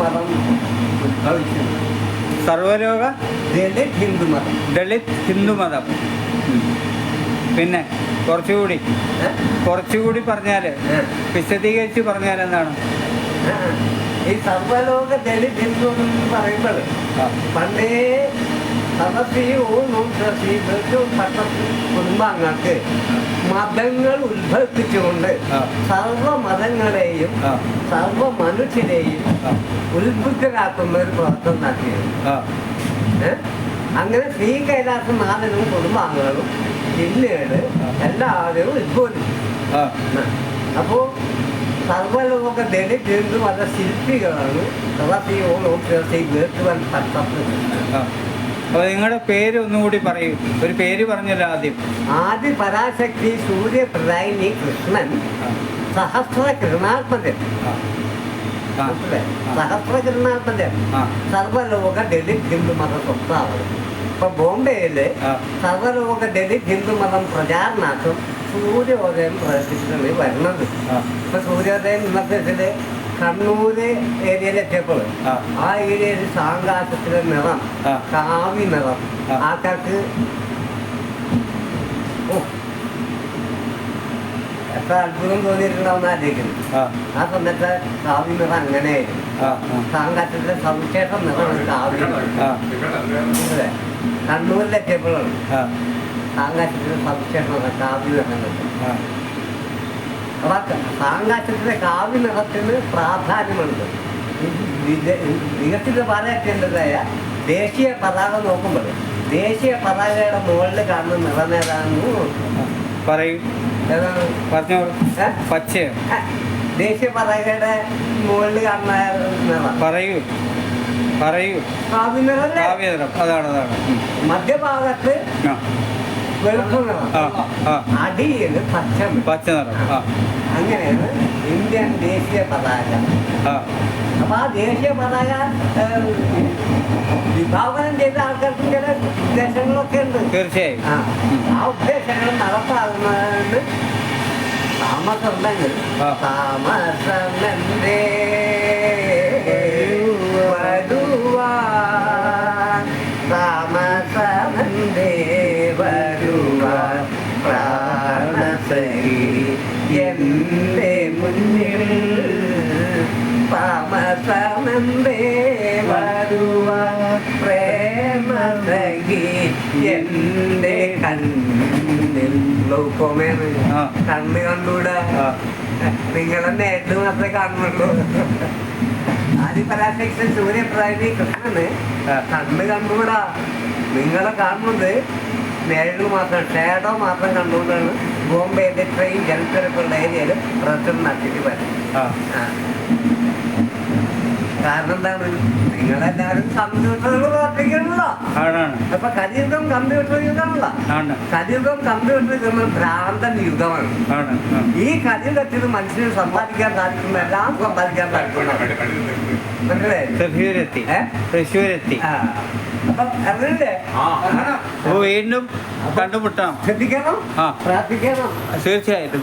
മതം ഉത്ഭവിച്ചത്. സർവലോക ദളിത് ഹിന്ദുമതം. ദളിത് ഹിന്ദുമതം. പിന്നെ കുറച്ചുകൂടി പറഞ്ഞാൽ വിശദീകരിച്ച് പറഞ്ഞാൽ എന്താണ്? ഈ സർവലോക ദളിത് ഹിന്ദു എന്ന് പറയുമ്പോൾ പണ്ടേ കുടുംബാംഗങ്ങൾക്ക് മതങ്ങൾ ഉത്ഭവിപ്പിച്ചുകൊണ്ട് സർവ മതങ്ങളെയും സർവ മനുഷ്യരെയും ഉത്ബുദ്ധരാക്കുന്ന ഒരു പ്രവർത്തനം നടത്തിയത്. അങ്ങനെ ശ്രീ കൈലാസം നാഥനും കുടുംബാംഗങ്ങളും പിന്നീട് എല്ലാവരും ഉത്ബോധിച്ചു. അപ്പോൾ സർവലോക ദളിത് ഹിന്ദു മത ശില്പികളാണ് അപ്പോൾ നിങ്ങളുടെ പേര് ഒന്നുകൂടി പറയൂ. ഒരു പേര് പറഞ്ഞല്ലോ ആദ്യം. ആദി പരാശക്തി സൂര്യപ്രദായിനി കൃഷ്ണൻ സഹസ്രകിരണാത്മജൻ. സഹസ്രകിരണാത്മജൻ സർവലോക ദളിത് ഹിന്ദു മത സ്വപ്നാവണം. ഇപ്പൊ ബോംബെയില് സർവലോക ദളിത് ഹിന്ദു മതം പ്രചാരണാർത്ഥം സൂര്യോദയം പ്രദർശിച്ചിട്ടാണ് വരുന്നത്. ഇപ്പൊ സൂര്യോദയം ഇന്നത്തെ കണ്ണൂര് ഏരിയയിലെത്തിയപ്പോൾ ആ ഏരിയയിൽ സാങ്കാശത്തിലെ നിറം, കാവി നിറം ആൾക്കാർക്ക് എത്ര അത്ഭുതം തോന്നിയിട്ടുണ്ടാവുന്ന ആലോചിക്കുന്നു. ആ സമയത്ത് കാവി നിറം അങ്ങനെയായിരുന്നു. സാങ്കാശത്തിലെ സവിശേഷം നിറമാണ് കാവി. കണ്ണൂരിലെത്തിയപ്പോഴാണ് സാങ്കാശത്തിലെ സവിശേഷം കാവി നിറം. അപ്പൊ സാങ്കാശത്തിലെ കാവ്യ നിറത്തിന് പ്രാധാന്യമുണ്ട്. വികസിത പാതയാക്കേണ്ടതായ ദേശീയ പതാക നോക്കുമ്പോൾ ദേശീയ പതാകയുടെ മുകളിൽ കാണുന്ന നിറം ഏതാണെന്ന് പറയൂ. ഏതാണ്? പച്ചയോ? ദേശീയ പതാകയുടെ മുകളിൽ കാണുന്ന നിറം പറയൂ. കാവ്യ നിറം. അതാണ്. മധ്യഭാഗത്ത് വെളുപ്പ് നിറം, അടിയിൽ പച്ച നിറം. അങ്ങനെയാണ് ഇന്ത്യൻ ദേശീയ പതാക. അപ്പൊ ആ ദേശീയ പതാക വിഭാവനം ചെയ്ത ആൾക്കാർക്ക് ചില ഉദ്ദേശങ്ങളൊക്കെ ഉണ്ട്. തീർച്ചയായും ആ ഉദ്ദേശങ്ങൾ നടപ്പാകുന്നതിന് താമസമുണ്ടെങ്കിൽ താമസമെന്തേ എന്റെ മുന്നിൽ താമസമെന്തേ വരുവാ പ്രേമസഖി എന്റെ കണ്ണിൽ. ഗ്ലൗക്കോമേന്ന് കണ്ണ് കണ്ടൂടാ, നിങ്ങളെ നേരിട്ട് മാത്രമേ കാണുന്നുള്ളൂ. ആദിപരാശക്തി സൂര്യപ്രദായിനി കൃഷ്ണന് കണ്ണ് കണ്ടുകൂടാ. നിങ്ങളെ കാണുന്നത് നേരിട്ട് മാത്രം, ഷേഡോ മാത്രം കണ്ടുകൊണ്ടാണ് ബോംബെയിലെ ട്രെയിൻ ജലത്തിരക്കുള്ള ഏരിയയിൽ പ്രവർത്തനം നടത്തിയിട്ട് വരും. കാരണം എന്താണ്? നിങ്ങളെല്ലാവരും കമ്പ്യൂട്ടറുകൾ പ്രവർത്തിക്കണല്ലോ. അപ്പൊ കലിയുഗം കമ്പ്യൂട്ടർ യുഗമല്ല. കലിയുഗം കമ്പ്യൂട്ടർ യുഗം ഭ്രാന്തൻ യുഗമാണ്. ഈ കലിയുഗത്തിൽ മനുഷ്യന് സമ്പാദിക്കാൻ സാധിക്കുന്ന എല്ലാം സമ്പാദിക്കാൻ സാധിക്കണം. അപ്പൊ അറിയില്ലേ? വീണ്ടും കണ്ടുമുട്ടാം. ശ്രദ്ധിക്കണം, പ്രാർത്ഥിക്കണം. തീർച്ചയായിട്ടും.